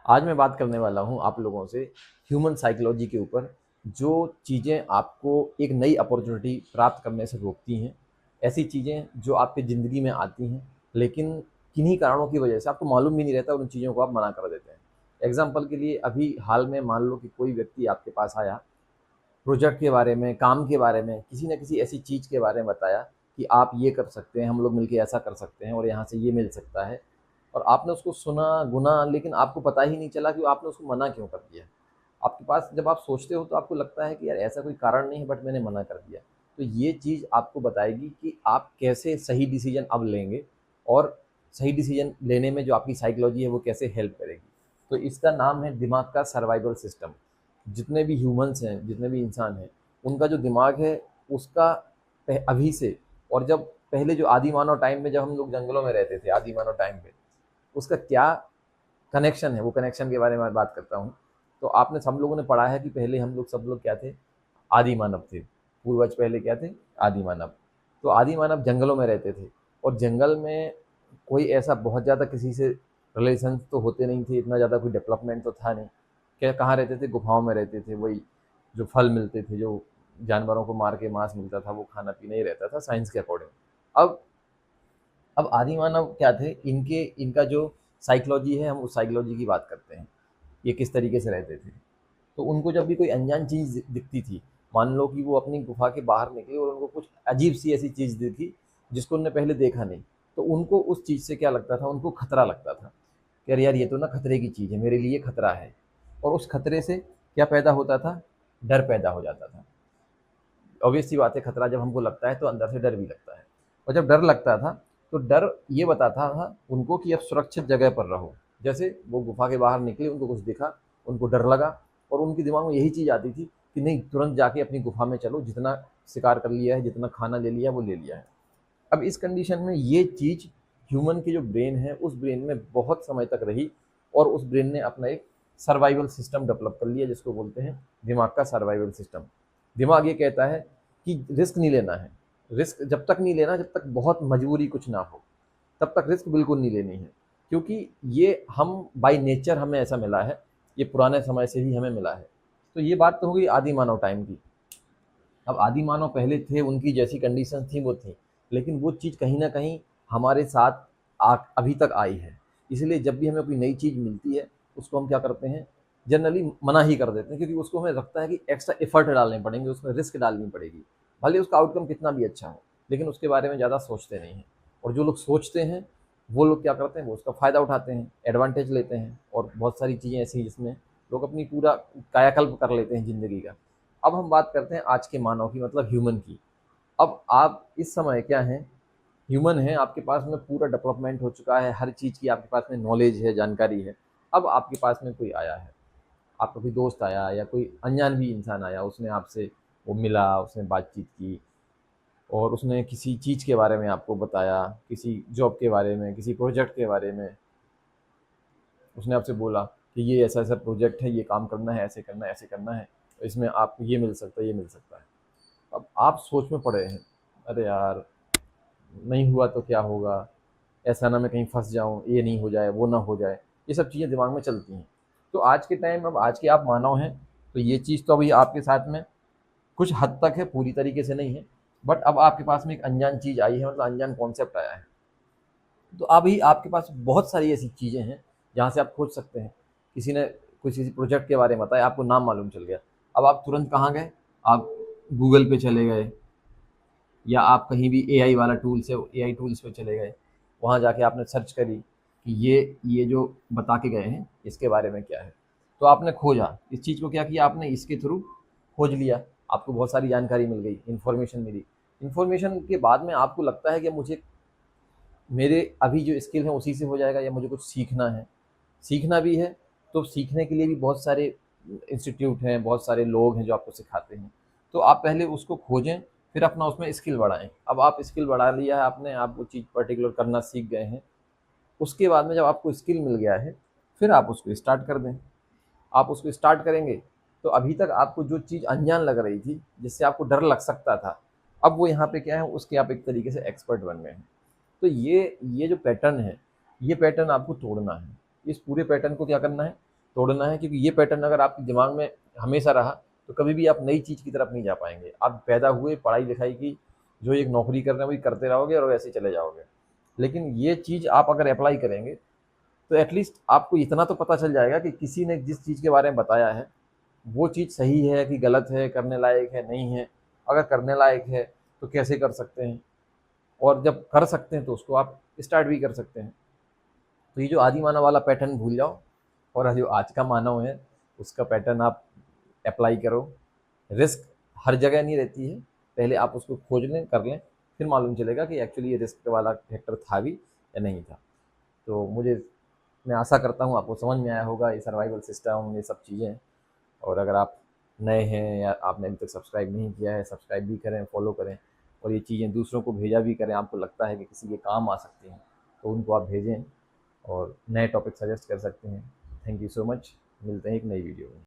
आज मैं बात करने वाला हूँ आप लोगों से ह्यूमन साइकोलॉजी के ऊपर। जो चीज़ें आपको एक नई अपॉर्चुनिटी प्राप्त करने से रोकती हैं, ऐसी चीज़ें जो आपकी ज़िंदगी में आती हैं लेकिन किन्हीं कारणों की वजह से आपको मालूम भी नहीं रहता और उन चीज़ों को आप मना कर देते हैं। एग्जाम्पल के लिए अभी हाल में मान लो कि कोई व्यक्ति आपके पास आया, प्रोजेक्ट के बारे में, काम के बारे में, किसी न किसी ऐसी चीज़ के बारे में बताया कि आप ये कर सकते हैं, हम लोग मिलके ऐसा कर सकते हैं और यहाँ से ये मिल सकता है। और आपने उसको सुना, गुना, लेकिन आपको पता ही नहीं चला कि आपने उसको मना क्यों कर दिया। आपके पास जब आप सोचते हो तो आपको लगता है कि यार ऐसा कोई कारण नहीं है, बट मैंने मना कर दिया। तो ये चीज़ आपको बताएगी कि आप कैसे सही डिसीजन अब लेंगे और सही डिसीजन लेने में जो आपकी साइकोलॉजी है वो कैसे हेल्प करेगी। तो इसका नाम है दिमाग का सर्वाइवल सिस्टम। जितने भी ह्यूमंस हैं, जितने भी इंसान हैं, उनका जो दिमाग है उसका अभी से, और जब पहले जो आदि मानव टाइम में जब हम लोग जंगलों में रहते थे, आदि मानव टाइम पे, उसका क्या कनेक्शन है, वो कनेक्शन के बारे में बात करता हूँ। तो आपने सब लोगों ने पढ़ा है कि पहले हम लोग सब लोग क्या थे, आदि मानव थे। पूर्वज पहले क्या थे, आदि मानव। तो आदि मानव जंगलों में रहते थे और जंगल में कोई ऐसा बहुत ज़्यादा किसी से रिलेशन तो होते नहीं थे, इतना ज़्यादा कोई डेवलपमेंट तो था नहीं। क्या कहाँ रहते थे, गुफाओं में रहते थे। वही जो फल मिलते थे, जो जानवरों को मार के मांस मिलता था, वो खाना पीना ही रहता था साइंस के अकॉर्डिंग। अब अब आदि मानव क्या थे, इनके इनका जो साइकोलॉजी है, हम उस साइकोलॉजी की बात करते हैं। ये किस तरीके से रहते थे। तो उनको जब भी कोई अनजान चीज़ दिखती थी, मान लो कि वो अपनी गुफा के बाहर निकले और उनको कुछ अजीब सी ऐसी चीज़ दिखी जिसको उन्होंने पहले देखा नहीं, तो उनको उस चीज़ से क्या लगता था, उनको खतरा लगता था कि अरे यार ये तो ना खतरे की चीज़ है, मेरे लिए खतरा है। और उस खतरे से क्या पैदा होता था, डर पैदा हो जाता था। ऑब्वियस सी बात है, खतरा जब हमको लगता है तो अंदर से डर भी लगता है। और जब डर लगता था तो डर ये बताता था उनको कि अब सुरक्षित जगह पर रहो। जैसे वो गुफा के बाहर निकले, उनको कुछ दिखा, उनको डर लगा, और उनके दिमाग में यही चीज़ आती थी कि नहीं, तुरंत जाके अपनी गुफा में चलो, जितना शिकार कर लिया है, जितना खाना ले लिया है वो ले लिया है। अब इस कंडीशन में ये चीज़ ह्यूमन की जो ब्रेन है उस ब्रेन में बहुत समय तक रही, और उस ब्रेन ने अपना एक सर्वाइवल सिस्टम डेवलप कर लिया जिसको बोलते हैं दिमाग का सर्वाइवल सिस्टम। दिमाग ये कहता है कि रिस्क नहीं लेना है। रिस्क जब तक नहीं लेना, जब तक बहुत मजबूरी कुछ ना हो, तब तक रिस्क बिल्कुल नहीं लेनी है। क्योंकि ये हम बाय नेचर हमें ऐसा मिला है, ये पुराने समय से ही हमें मिला है। तो ये बात तो हो गई आदि मानव टाइम की। अब आदि मानव पहले थे, उनकी जैसी कंडीशन थी वो थी, लेकिन वो चीज़ कहीं ना कहीं हमारे साथ अभी तक आई है। इसलिए जब भी हमें कोई नई चीज़ मिलती है उसको हम क्या करते हैं, जनरली मना ही कर देते हैं, क्योंकि उसको हमें लगता है कि एक्स्ट्रा एफर्ट डालने पड़ेंगे, उसमें रिस्क डालनी पड़ेगी। भले उसका आउटकम कितना भी अच्छा हो, लेकिन उसके बारे में ज़्यादा सोचते नहीं हैं। और जो लोग सोचते हैं वो लोग क्या करते हैं, वो उसका फ़ायदा उठाते हैं, एडवांटेज लेते हैं। और बहुत सारी चीज़ें ऐसी हैं जिसमें लोग अपनी पूरा कायाकल्प कर लेते हैं ज़िंदगी का। अब हम बात करते हैं आज के मानव की, मतलब ह्यूमन की। अब आप इस समय क्या हैं, ह्यूमन हैं, आपके पास में पूरा डेवलपमेंट हो चुका है, हर चीज़ की आपके पास में नॉलेज है, जानकारी है। अब आपके पास में कोई आया है, आपका कोई दोस्त आया या कोई अनजान भी इंसान आया, उसने आपसे वो मिला, उसने बातचीत की और उसने किसी चीज़ के बारे में आपको बताया, किसी जॉब के बारे में, किसी प्रोजेक्ट के बारे में। उसने आपसे बोला कि ये ऐसा ऐसा प्रोजेक्ट है, ये काम करना है, ऐसे करना है, ऐसे करना है, तो इसमें आपको ये मिल सकता है, ये मिल सकता है। अब आप सोच में पड़े हैं, अरे यार नहीं हुआ तो क्या होगा, ऐसा ना मैं कहीं फंस जाऊं, ये नहीं हो जाए, वो ना हो जाए। ये सब चीज़ें दिमाग में चलती हैं। तो आज के टाइम, अब आज के आप मानव हैं, तो ये चीज़ तो अभी आपके साथ में कुछ हद तक है, पूरी तरीके से नहीं है। बट अब आपके पास में एक अनजान चीज़ आई है, मतलब अनजान कॉन्सेप्ट आया है। तो अभी आपके पास बहुत सारी ऐसी चीज़ें हैं जहाँ से आप खोज सकते हैं। किसी ने कुछ किसी प्रोजेक्ट के बारे में बताया, आपको नाम मालूम चल गया। अब आप तुरंत कहाँ गए, आप गूगल पे चले गए, या आप कहीं भी एआई वाला टूल्स है, एआई टूल्स पे चले गए। वहाँ जाके आपने सर्च करी कि ये जो बता के गए हैं इसके बारे में क्या है। तो आपने खोजा, इस चीज़ को क्या किया आपने, इसके थ्रू खोज लिया। आपको बहुत सारी जानकारी मिल गई, इन्फॉर्मेशन मिली। इन्फॉर्मेशन के बाद में आपको लगता है कि मुझे मेरे अभी जो स्किल है उसी से हो जाएगा, या मुझे कुछ सीखना है। सीखना भी है तो सीखने के लिए भी बहुत सारे इंस्टीट्यूट हैं, बहुत सारे लोग हैं जो आपको सिखाते हैं। तो आप पहले उसको खोजें, फिर अपना उसमें स्किल बढ़ाएं। अब आप स्किल बढ़ा लिया है आपने, आप वो चीज़ पर्टिकुलर करना सीख गए हैं। उसके बाद में जब आपको स्किल मिल गया है, फिर आप उसको स्टार्ट कर दें। आप उसको स्टार्ट करेंगे तो अभी तक आपको जो चीज़ अनजान लग रही थी, जिससे आपको डर लग सकता था, अब वो यहाँ पे क्या है, उसके आप एक तरीके से एक्सपर्ट बन गए हैं। तो ये जो पैटर्न है, ये पैटर्न आपको तोड़ना है। इस पूरे पैटर्न को क्या करना है, तोड़ना है, क्योंकि ये पैटर्न अगर आपके दिमाग में हमेशा रहा तो कभी भी आप नई चीज़ की तरफ नहीं जा पाएंगे। आप पैदा हुए, पढ़ाई लिखाई की, जो एक नौकरी कर रहे हैं वही करते रहोगे और वैसे ही चले जाओगे। लेकिन ये चीज़ आप अगर अप्लाई करेंगे तो एटलीस्ट आपको इतना तो पता चल जाएगा कि किसी ने जिस चीज़ के बारे में बताया है वो चीज़ सही है कि गलत है, करने लायक है, नहीं है। अगर करने लायक है तो कैसे कर सकते हैं, और जब कर सकते हैं तो उसको आप स्टार्ट भी कर सकते हैं। तो ये जो आदि मानव वाला पैटर्न भूल जाओ, और जो आज का मानव है उसका पैटर्न आप अप्लाई करो। रिस्क हर जगह नहीं रहती है, पहले आप उसको खोज लें, कर लें, फिर मालूम चलेगा कि एक्चुअली ये रिस्क वाला फैक्टर था भी या नहीं था। तो मैं आशा करता हूँ आपको समझ में आया होगा ये सर्वाइवल सिस्टम, ये सब चीज़ें। और अगर आप नए हैं या आपने अभी तक सब्सक्राइब नहीं किया है, सब्सक्राइब भी करें, फॉलो करें, और ये चीज़ें दूसरों को भेजा भी करें। आपको लगता है कि किसी के काम आ सकती हैं तो उनको आप भेजें और नए टॉपिक सजेस्ट कर सकते हैं। Thank you so much. मिलते हैं एक नई वीडियो में।